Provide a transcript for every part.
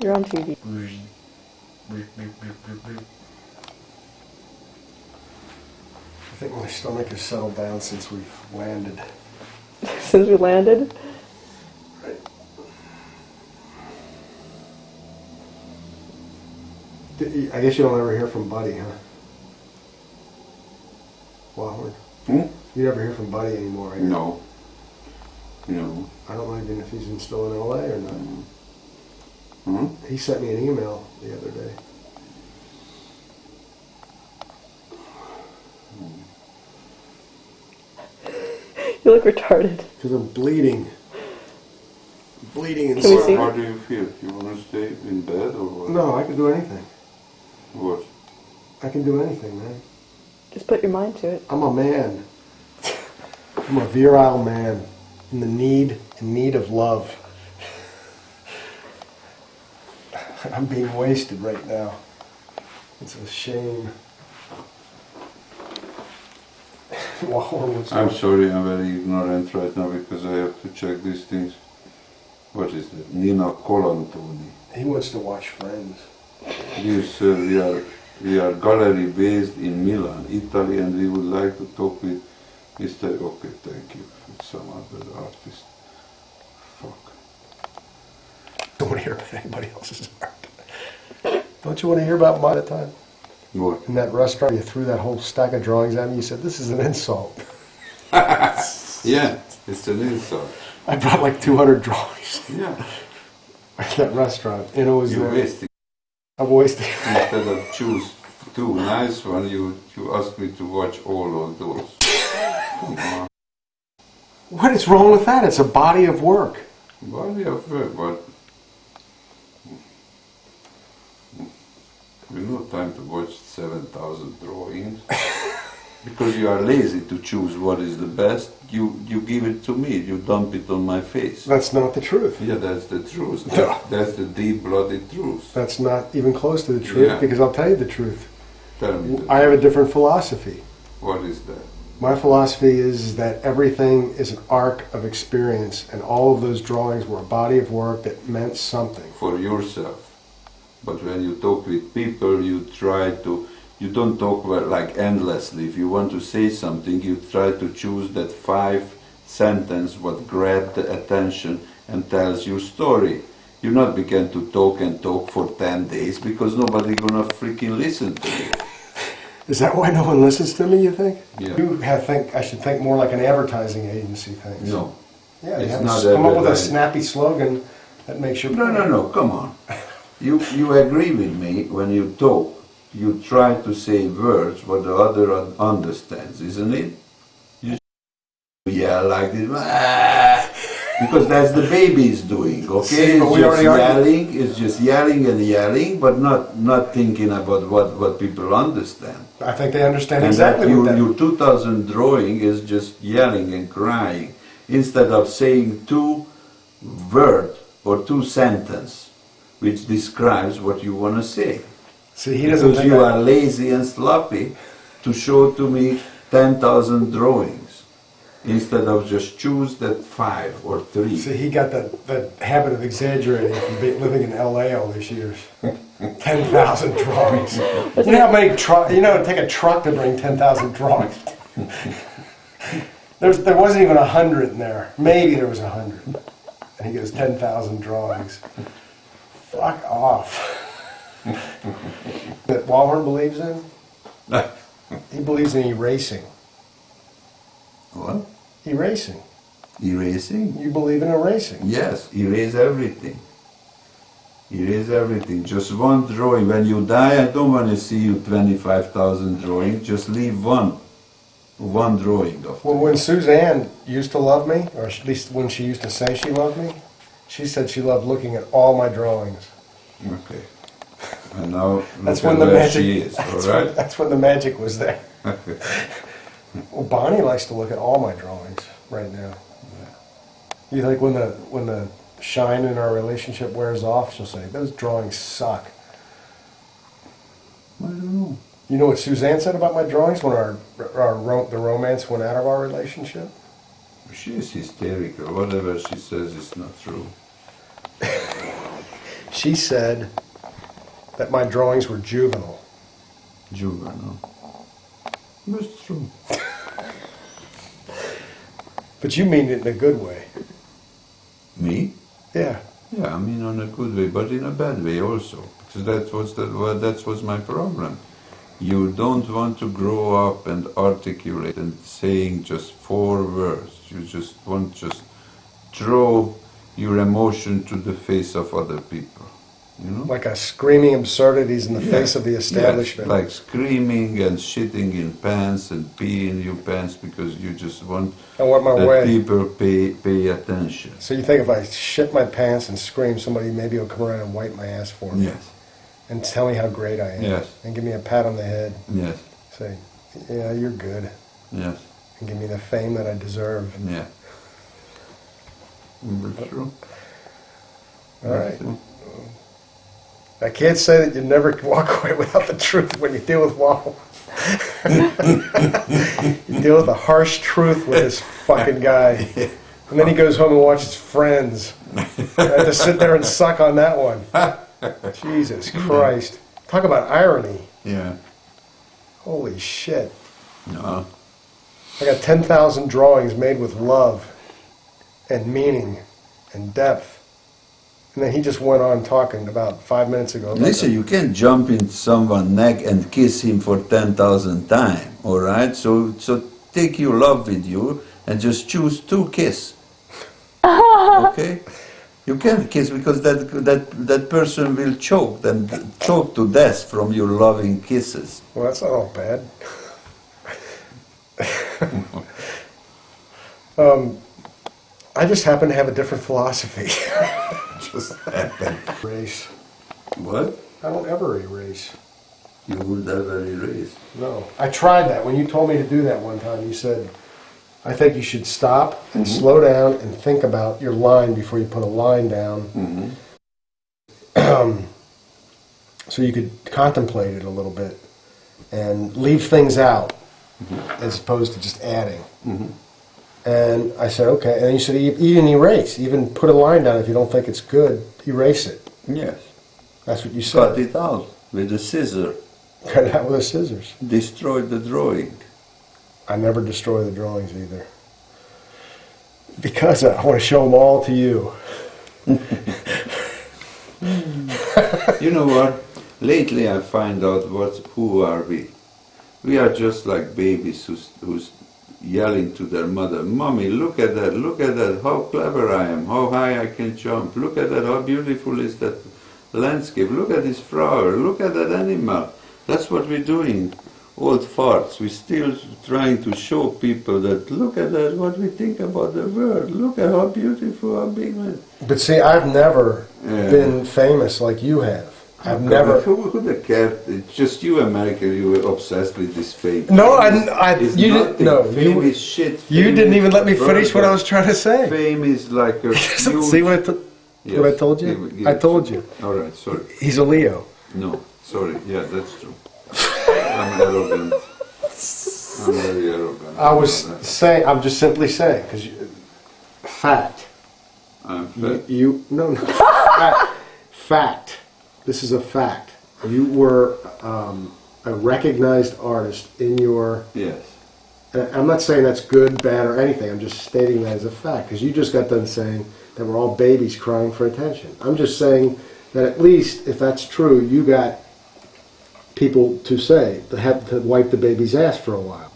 You're on TV. I think my stomach has settled down since we've landed. Since we landed? Right. I guess you don't ever hear from Buddy, huh? Wahorn? You never hear from Buddy anymore, right? No. No. I don't know even if he's still in LA or not. He sent me an email the other day. You look retarded. Because I'm bleeding. Bleeding Can we inside. see? How do you feel? You want to stay in bed or what? No, I can do anything. What? I can do anything, man. Just put your mind to it. I'm a man. I'm a virile man in need of love. I'm being wasted right now. It's a shame. I'm sorry, I'm very ignorant right now because I have to check these things. What is that? Nina Colantoni. He wants to watch Friends. Dear sir, we are gallery based in Milan, Italy, and we would like to talk with Mr. Okay, thank you. It's some other artist. Fuck. Don't want to hear about anybody else's art. Don't you want to hear about mine at the time? What? In that restaurant, you threw that whole stack of drawings at me. You said, this is an insult. Yeah, it's an insult. I brought like 200 drawings Yeah. at that restaurant. And it was... You wasted. I'm wasting. Instead of choose two nice ones, you asked me to watch all of those. Come on. What is wrong with that? It's a body of work. Body of work, but we no time to watch 7,000 drawings. Because you are lazy to choose what is the best, you give it to me, you dump it on my face. That's not the truth. Yeah, that's the truth. No. That's the deep-blooded truth. That's not even close to the truth, Yeah. because I'll tell you the truth. Tell me that. I have a different philosophy. What is that? My philosophy is that everything is an arc of experience, and all of those drawings were a body of work that meant something. For yourself. But when you talk with people, you don't talk like endlessly. If you want to say something, you try to choose that 5 sentence what grab the attention and tells your story. You not begin to talk and talk for 10 days because nobody gonna freaking listen to you. Is that why no one listens to me, you think? Yeah. I should think more like an advertising agency thinks. No. Yeah, you It's have not to come up with a advertising. snappy slogan that makes your point. No, come on. You agree with me when you talk. You try to say words what the other understands, isn't it? You yell like this, "Ah!" because that's the baby's doing, okay? See, but it's we already just argued. yelling, it's just yelling and yelling, but not thinking about what people understand. I think they understand And exactly that what that your 2000 drawing is just yelling and crying, instead of saying 2 words or 2 sentences, which describes what you want to say. See, he doesn't Because think you that- are lazy and sloppy to show to me 10,000 drawings instead of just choose that 5 or 3. See, he got the habit of exaggerating from living in LA all these years. 10,000 drawings. You know how many it'd take a truck to bring 10,000 drawings. There wasn't even 100 in there. Maybe there was 100. And he goes, 10,000 drawings. Fuck off. That Wahorn believes in? He believes in erasing. What? Erasing. Erasing? You believe in erasing. Yes, erase everything. Erase everything. Just one drawing. When you die, I don't want to see you 25,000 drawings. Just leave one drawing of Well, when Suzanne used to love me, or at least when she used to say she loved me, she said she loved looking at all my drawings. Okay. And now That's look when at the where magic. she is, all right? That's when the magic was there. Well, Bonnie likes to look at all my drawings right now. You think when the shine in our relationship wears off, she'll say, "Those drawings suck." I don't know. You know what Suzanne said about my drawings when the romance went out of our relationship? She is hysterical. Whatever she says is not true. She said that my drawings were juvenile. Juvenile. That's true. But you mean it in a good way. Me? Yeah. Yeah, I mean on a good way, but in a bad way also. Because that was my problem. You don't want to grow up and articulate and saying just 4 words. You just want just throw your emotion to the face of other people. You know? Like a screaming absurdities in the Yeah, face of the establishment. yes, like screaming and shitting in pants and peeing in your pants because you just want I want my that way. people pay attention. So you think if I shit my pants and scream, somebody maybe will come around and wipe my ass for me. Yes, And tell me how great I am. Yes. And give me a pat on the head. yes, Say, yeah, you're good. yes, And give me the fame that I deserve. yeah. That's true. All right. I can't say that you never walk away without the truth when you deal with Wahorn. You deal with the harsh truth with this fucking guy. And then he goes home and watches Friends. I have to sit there and suck on that one. Jesus Christ. Talk about irony. Yeah. Holy shit. No. I got 10,000 drawings made with love and meaning and depth. And then he just went on talking about 5 minutes ago. about Listen, you can't jump in someone's neck and kiss him for 10,000 times, all right? So take your love with you and just choose 2 kiss. Okay? You can't kiss because that person will choke to death from your loving kisses. Well, that's not all bad. I just happen to have a different philosophy. Just happen. Erase. What? I don't ever erase. You would ever erase. No. I tried that. When you told me to do that one time, you said, I think you should stop and slow down and think about your line before you put a line down. So you could contemplate it a little bit and leave things out as opposed to just adding. And I said, okay. And then you said, even erase. Even put a line down if you don't think it's good. Erase it. Yes. That's what you said. Cut it out with a scissor. Cut it out with the scissors. Destroy the drawing. I never destroy the drawings either. Because I want to show them all to you. You know what? Lately I find out who are we. We are just like babies who's yelling to their mother, Mommy, look at that, how clever I am, how high I can jump, look at that, how beautiful is that landscape, look at this flower, look at that animal. That's what we're doing, old farts. We're still trying to show people that, look at that, what we think about the world, look at how beautiful, how big man. But see, I've never been famous like you have. I've But never. who the cat? It's just you, America. You were obsessed with this fame. No, It's you nothing. didn't. No, Fame is shit. you Fame didn't is even let me finish what I burden. was trying to say. Fame is like a huge... See what what I Yes, told you? give I it. told you. All right, sorry. He's a Leo. No, sorry. Yeah, that's true. I'm arrogant. I'm very arrogant. I was know that. saying. I'm just simply saying because fact. I'm fat. No. Fact. Fact. This is a fact. You were a recognized artist in your. Yes. I'm not saying that's good, bad, or anything. I'm just stating that as a fact because you just got done saying that we're all babies crying for attention. I'm just saying that at least if that's true, you got people to say to have to wipe the baby's ass for a while,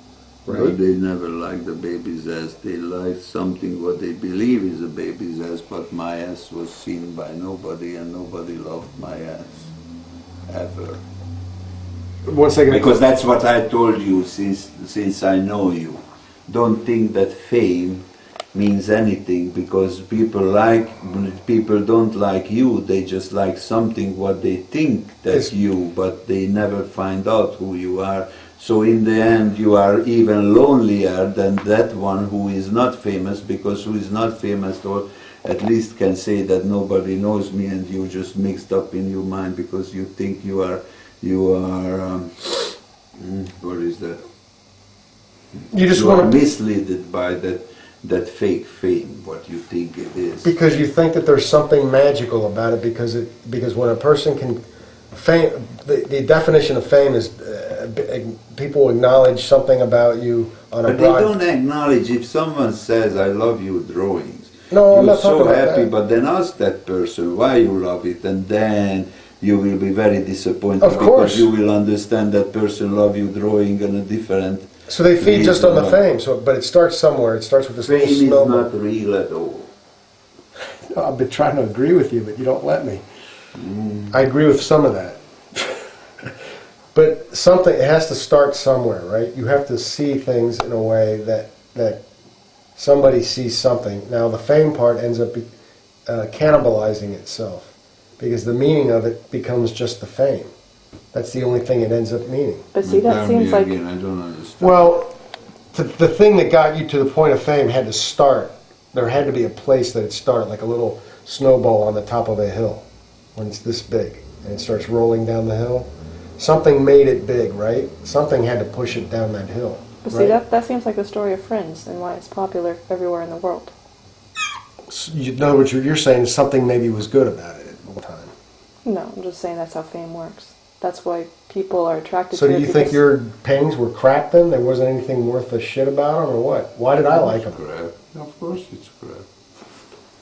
right? But they never like the baby's ass. They like something what they believe is a baby's ass, but my ass was seen by nobody and nobody loved my ass. Ever. Once they get Because that's what I told you since I know you. Don't think that fame means anything because people don't like you, they just like something what they think that's you, but they never find out who you are. So in the end you are even lonelier than that one who is not famous, because who is not famous or at least can say that nobody knows me, and you just mixed up in your mind because you think you are what is that? you just You are want to. misled by that fake fame, what you think it is. Because you think that there's something magical about it, because when a person can fame, the definition of fame is people acknowledge something about you on a But they broad. don't acknowledge if someone says, "I love your drawings." No, I'm You're not talking so about happy, that. but then ask that person why you love it, and then you will be very disappointed Of course. because you will understand that person love you drawing in a different. So they feed just on the reason. fame. So, but it starts somewhere. It starts with this Fame little is snowball. not real at all. I've been trying to agree with you, but you don't let me. I agree with some of that. But something, it has to start somewhere, right? You have to see things in a way that somebody sees something. Now, the fame part ends up cannibalizing itself, because the meaning of it becomes just the fame. That's the only thing it ends up meaning. But see, that Tell seems me like again, I don't understand. Well, the thing that got you to the point of fame had to start. There had to be a place that it started, like a little snowball on the top of a hill when it's this big and it starts rolling down the hill. Something made it big, right? Something had to push it down that hill. But see, right? that seems like the story of Friends and why it's popular everywhere in the world. In other words, you're saying something maybe was good about it at one time. No, I'm just saying that's how fame works. That's why people are attracted So to do it. you think because- your paintings were crap then? There wasn't anything worth a shit about them, or what? Why did I like them? Crap. Of course it's crap.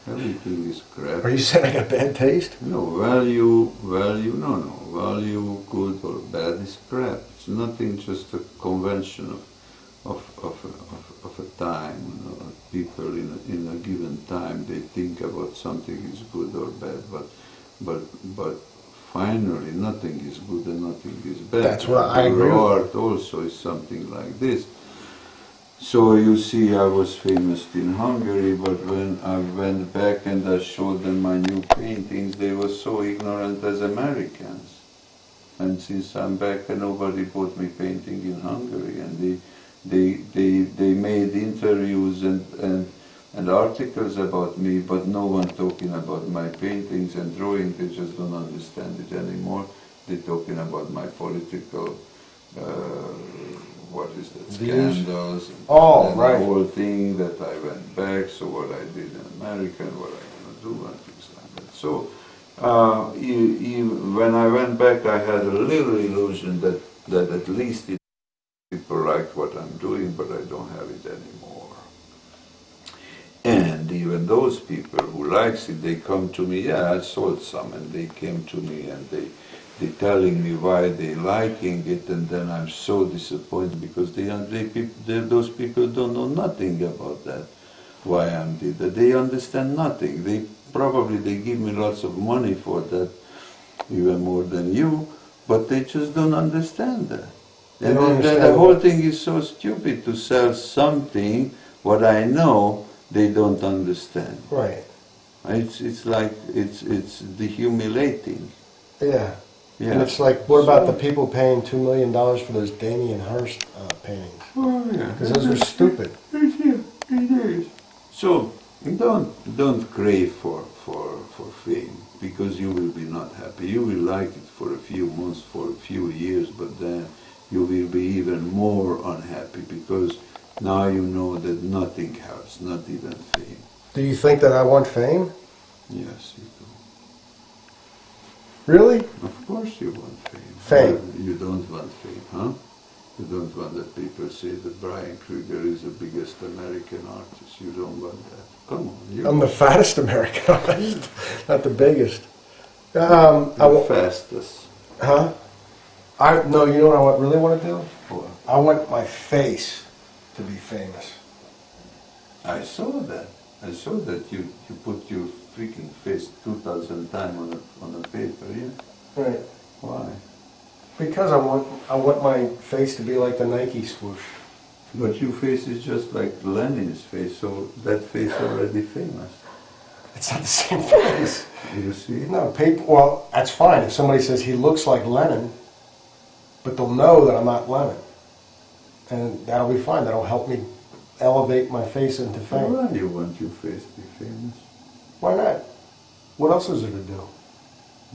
Everything is crap. Are you saying I got bad taste? No, value, no. Value, good or bad, is crap. It's nothing, just a convention of a time. You know, people in a given time, they think about something is good or bad, but finally nothing is good and nothing is bad. That's what I agree with. Art also is something like this. So you see, I was famous in Hungary, but when I went back and I showed them my new paintings, they were so ignorant as Americans. And since I'm back, nobody bought me painting in Hungary, and they made interviews and articles about me, but no one talking about my paintings and drawing. They just don't understand it anymore. They're talking about my political. What is that, Views? scandals, Oh, and right. the whole thing that I went back, so what I did in America and what I'm going to do and things like that. So when I went back, I had a little illusion that at least people liked what I'm doing, but I don't have it anymore. And even those people who likes it, they come to me, yeah, I sold some, and they came to me and they're telling me why they liking it, and then I'm so disappointed because those people don't know nothing about that, why I did that. They understand nothing. They give me lots of money for that, even more than you, but they just don't understand that. They don't And understand the whole what- thing is so stupid to sell something what I know they don't understand. Right. It's like it's dehumiliating. Yeah. Yeah. And it's like, what about the people paying $2 million for those Damien Hirst paintings? Oh, yeah. Because those are stupid. It is. So don't crave for fame, because you will be not happy. You will like it for a few months, for a few years, but then you will be even more unhappy because now you know that nothing helps, not even fame. Do you think that I want fame? Yes, you do. Really? Of course you want fame. Fame. You don't want fame, huh? You don't want that people say that Brian Kruger is the biggest American artist. You don't want that. Come on. You I'm the fattest American artist, not the biggest. the fastest. Huh? No, you know what I really want to do? What? I want my face to be famous. I saw that. I saw that you put your freaking face 2,000 times on a paper, yeah? Right. Why? Because I want my face to be like the Nike swoosh. But your face is just like Lenin's face, so that face already famous. It's not the same face. You see? No, well, that's fine. If somebody says he looks like Lenin, but they'll know that I'm not Lenin. And that'll be fine. That'll help me elevate my face into fame. Why do you want your face to be famous? Why not? What else is there to do?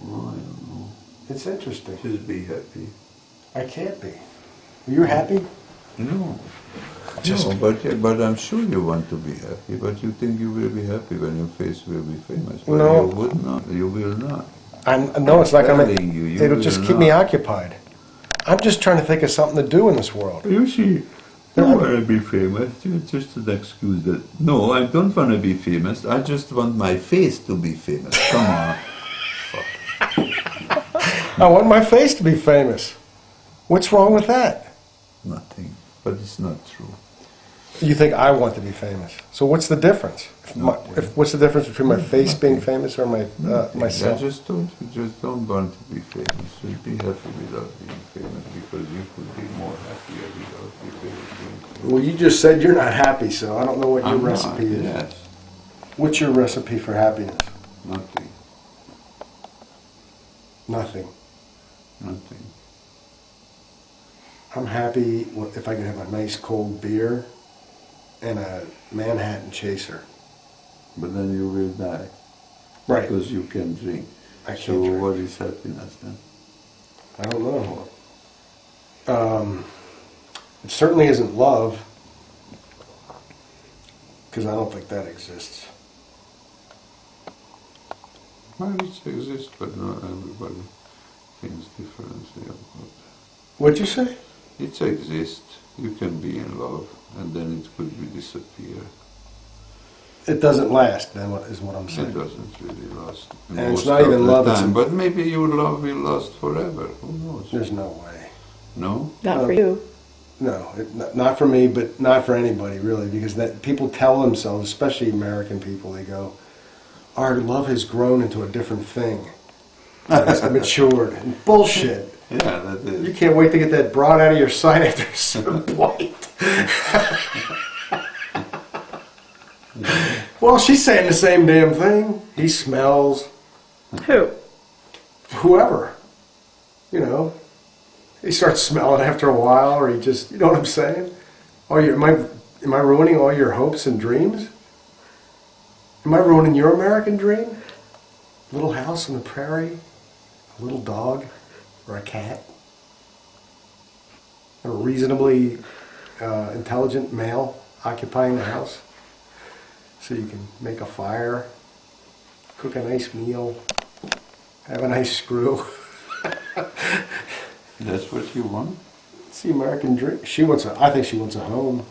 Well, I don't know. It's interesting. Just be happy. I can't be. You're happy? No. just No, but I'm sure you want to be happy, but you think you will be happy when your face will be famous. But No. you would not. You will not. no, it's not gonna. Telling you, It'll will just keep me not. occupied. I'm just trying to think of something to do in this world. You see, you want to be famous. It's just an excuse that. No, I don't want to be famous. I just want my face to be famous. Come on. I want my face to be famous. What's wrong with that? Nothing. But it's not true. You think I want to be famous? So what's the difference? What's the difference between my face being famous or my myself? You just don't want to be famous. Just be happy without being famous because you could be more happier without being famous. Well, you just said you're not happy, so I don't know what your I'm recipe not, is. Yes. What's your recipe for happiness? Nothing. Nothing. Nothing. I'm happy if I can have a nice cold beer and a Manhattan chaser. But then you will die. Right. Because you can drink. I can't So drink. what is happiness then? I don't know. It certainly isn't love, because I don't think that exists. Well, it exists, but not everybody thinks differently about it. What'd you say? It exists. You can be in love, and then it could be disappear. It doesn't last, then is what I'm It saying. doesn't really last. And it's most not of even the love, it's time. a- But maybe your love will last forever. Who knows? There's no way. No? Not for you. No, not for me, but not for anybody really, because that people tell themselves, especially American people, they go, "Our love has grown into a different thing. It's matured." And bullshit. Yeah, that You is. can't wait to get that broad out of your sight after a certain point. Well, she's saying the same damn thing. He smells. Who? Whoever. You know. He starts smelling after a while, or he just, you know what I'm saying? Am I ruining all your hopes and dreams? Am I ruining your American dream? Little house on the prairie, a little dog, or a cat, a reasonably intelligent male occupying the house, so you can make a fire, cook a nice meal, have a nice screw. That's what you want? It's the American dream. I think she wants a home.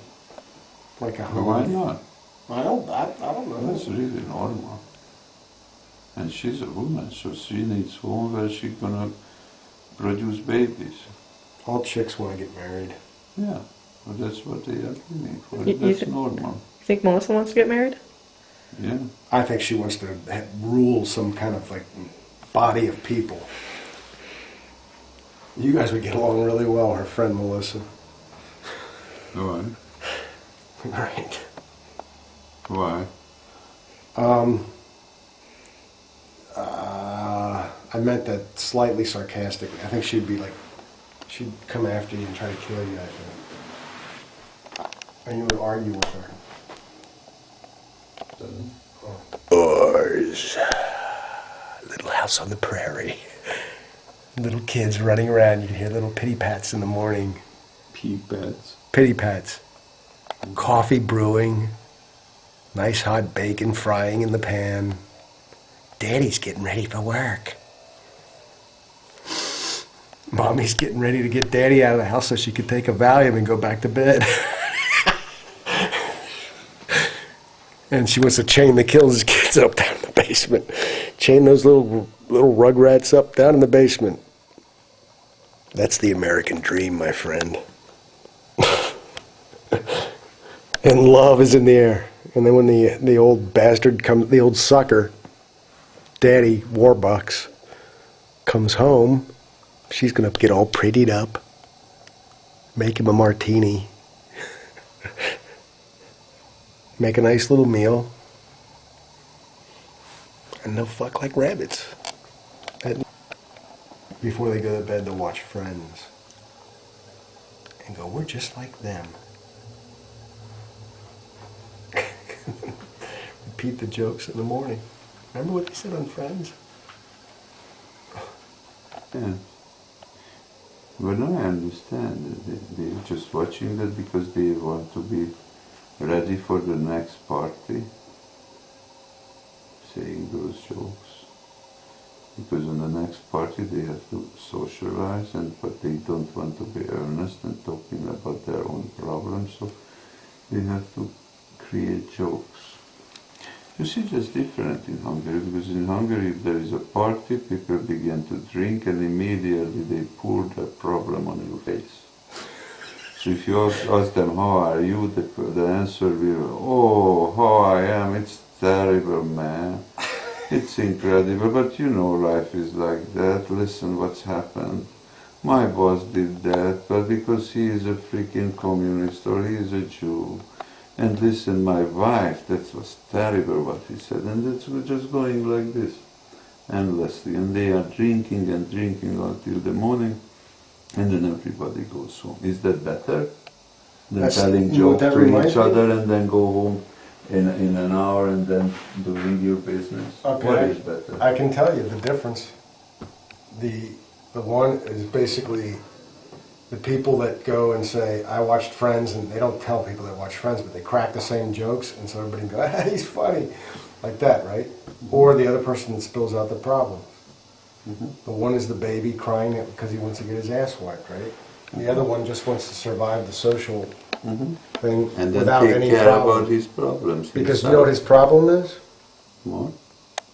Like a Well, home. why not? I don't know. That's really normal. And she's a woman, so she needs home where she's gonna produce babies. All chicks want to get married. Yeah, well, that's what they are living for. You That's normal. You think Melissa wants to get married? Yeah. I think she wants to rule some kind of like body of people. You guys would get along really well, her friend Melissa. Why? Right. Why? I meant that slightly sarcastically. I think she'd come after you and try to kill you, I think. And you would argue with her. Boys. Little house on the prairie. Little kids running around. You can hear little pitty pats in the morning. Pea pets. Pitty pats. Coffee brewing. Nice hot bacon frying in the pan. Daddy's getting ready for work. Mommy's getting ready to get Daddy out of the house so she could take a Valium and go back to bed. And she wants to chain the Kills kids up down in the basement. Chain those little rugrats up down in the basement. That's the American dream, my friend. And love is in the air. And then when the old bastard comes, the old sucker, Daddy Warbucks, comes home, she's going to get all prettied up, make him a martini, make a nice little meal, and they'll fuck like rabbits. Before they go to bed, they'll watch Friends and go, "We're just like them." Repeat the jokes in the morning. Remember what they said on Friends? Yeah. Well, no, I understand. They're just watching that because they want to be ready for the next party, saying those jokes. Because in the next party they have to socialize, but they don't want to be earnest and talking about their own problems, so they have to create jokes. You see, that's different in Hungary, because in Hungary if there is a party, people begin to drink and immediately they pour the problem on your face. So if you ask them, how are you, the answer will, oh, how I am, it's terrible, man. It's incredible, but you know life is like that. Listen what's happened. My boss did that, but because he is a freaking communist or he is a Jew. And listen, my wife, that was terrible what he said. And that's just going like this, endlessly. And they are drinking and drinking until the morning, and then everybody goes home. Is that better than telling jokes to each other and then go home in an hour and then doing your business? Okay. What is better? I can tell you the difference. The one is basically the people that go and say, I watched Friends, and they don't tell people that watch Friends, but they crack the same jokes, and so everybody can go, ah, he's funny, like that, right? Or the other person that spills out the problem. The one is the baby crying because he wants to get his ass wiped, right? And the other one just wants to survive the social thing And then without take any care problem. about his problems. Because you know what his problem is? What?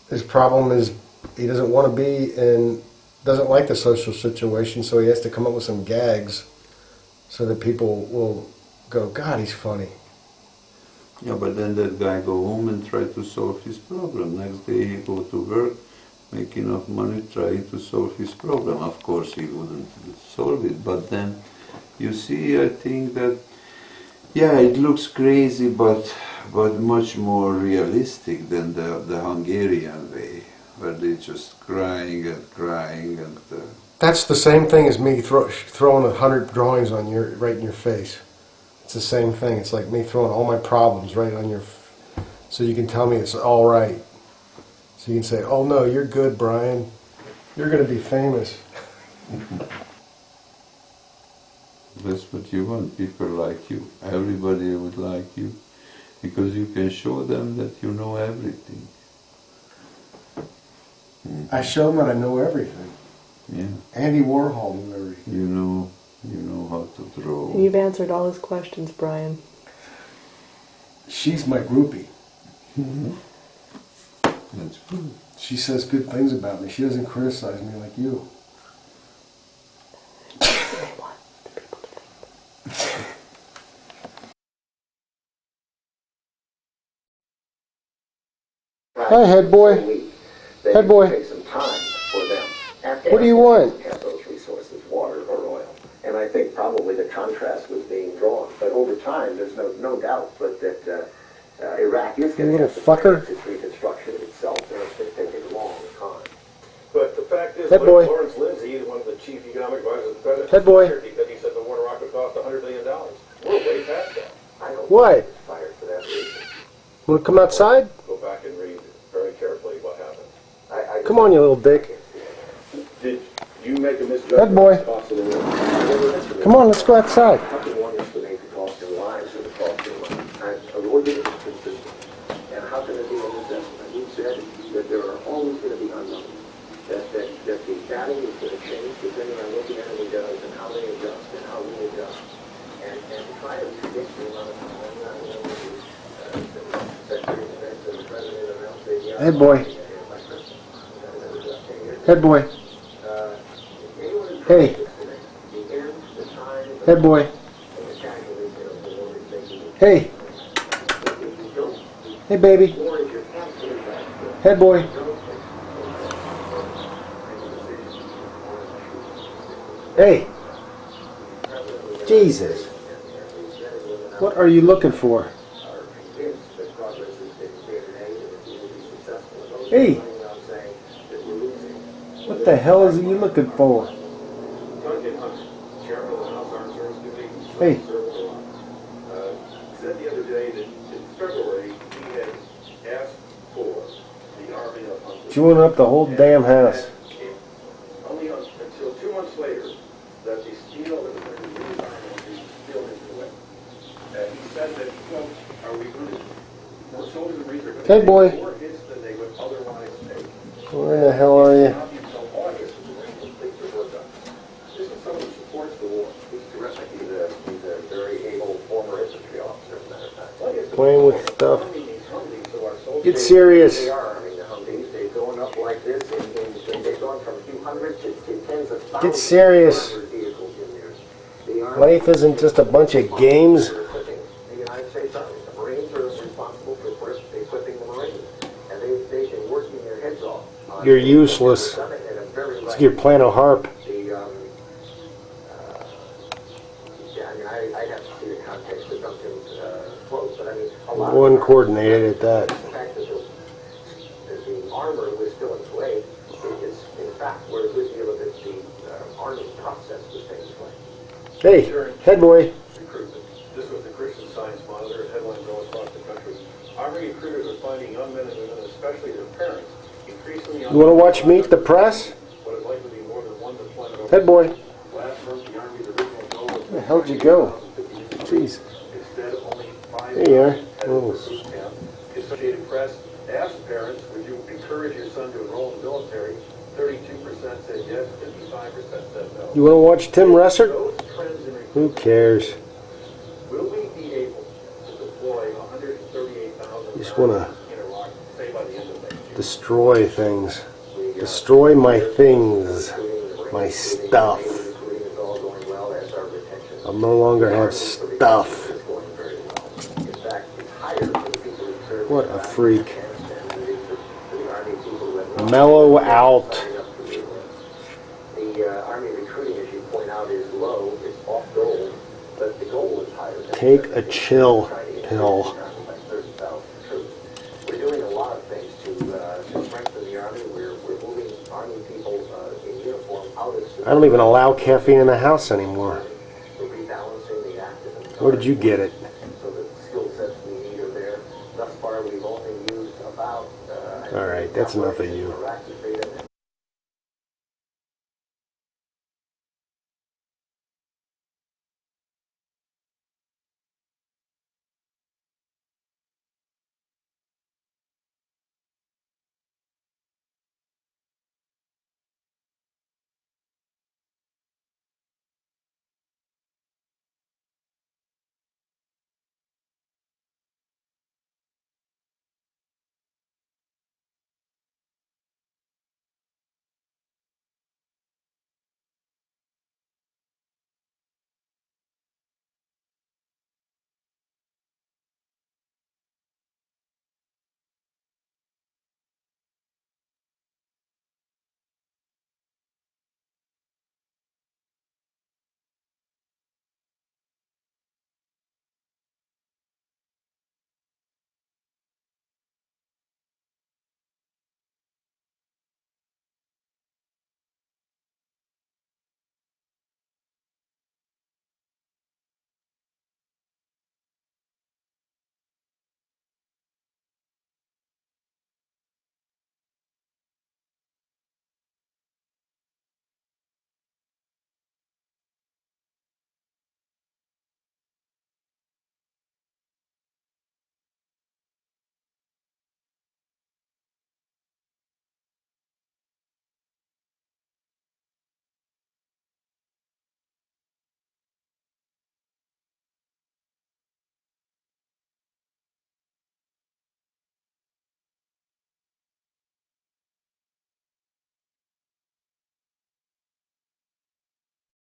His problem is he doesn't want to be in, doesn't like the social situation, so he has to come up with some gags so that people will go, God, he's funny. Yeah, but then that guy go home and try to solve his problem. Next day he go to work, make enough money trying to solve his problem. Of course he wouldn't solve it, but then you see, I think that, yeah, it looks crazy, but much more realistic than the Hungarian way, where they just crying and. That's the same thing as me throwing 100 drawings on right in your face. It's the same thing. It's like me throwing all my problems right on your, so you can tell me it's all right. So you can say, oh no, you're good, Brian. You're going to be famous. That's what you want, people like you. Everybody would like you, because you can show them that you know everything. I show them that I know everything. Yeah. Andy Warhol knew everything. You know how to draw. You've answered all his questions, Brian. She's my groupie. That's good. She says good things about me. She doesn't criticize me like you. Hi, head boy. Head boy. What do you want? Have those resources, water or oil. And I think probably the contrast was being drawn. But over time, there's no doubt but that Iraq is going to have to finance its reconstruction itself, and it's going to take a long time. But the fact is, Lawrence Lindsay, one of the chief economic advisors of the president, head boy. because he said the war in Iraq would cost $100 billion. We're way past that. I don't what? think he was fired for that reason. Want to come outside? Go back and read very carefully what happened. Come on, you little dick. Did you make a misjudgment? Head boy. Come on, let's go outside. How can one estimate the cost of lives or the cost of money? Or give it consistent. And how can it be an investment? You said that there are always going to be unknowns. That the battle is going to change depending on what the enemy does and how they adjust and how we adjust. And to try to predict the amount of time, Secretary of Defense and the President announced that, Head boy. Head boy. Hey. Head boy. Hey. Hey, baby. Head boy. Hey. Jesus. What are you looking for? Hey. What the hell is you looking for? Hey. Said the other day that in February he had asked for the army of Hungary. Chewing up the whole damn house. Only until 2 months later that the said that, quote, "Are we recruited more soldiers and Marines are going to Hey, take boy. more hits than they would otherwise take." Where the hell are you? Not until August when the Marine completes their work done. This is someone who supports the war. He's terrific. He's a very able former infantry officer, as a matter of fact. Playing with stuff. Arming these Humvees, so our soldiers- Get serious. They are arming the Humvees. They're going up like this, and they've gone from a few hundred to tens of thousands. Get serious. of vehicles in there. The Army- Life isn't just a bunch of games. The United States Army. The Marines are responsible for first equipping the Marines, and they've been working their heads off. You're useless. It's your plan of harp. Yeah, I mean, I have to see the context of Duncan's quote, but I mean, a lot One of coordinated at that. the fact that the armor was still enslaved is, in fact, where a good deal of the army process was taking place. Hey, head boy. Recruitment. This was the Christian Science Monitor, headlines all across the country. Army recruiters are finding young men and women, especially their parents, increasingly. You want to watch Meet the Press? What is likely to be more than one deployment over. Head boy. Last month, the Army's original goal was. Where the hell'd you go? Jeez. Instead, only 5 There you are. headed for boot camp. The Associated Press asked parents, would you encourage your son to enroll in the military? 32% said yes, 55% said no. You want to watch Tim Russert? Those trends in Who recruitment, cares? will we be able to deploy 138,000 Just wanna in Iraq, say by the end of next year? Destroy things. Destroy my things. My stuff. I'll no longer have stuff. What a freak. Mellow out. The Army recruiting, as you point out, is low. It's off goal, but the goal is higher. Take a chill pill. We're doing a lot of things to strengthen the Army. We're moving Army people in uniform out of. I don't even allow caffeine in the house anymore. We're rebalancing the active and Where did you get it? so that the skill sets we need are there. Thus far, we've only used about. All right, that's enough of you. Iraqi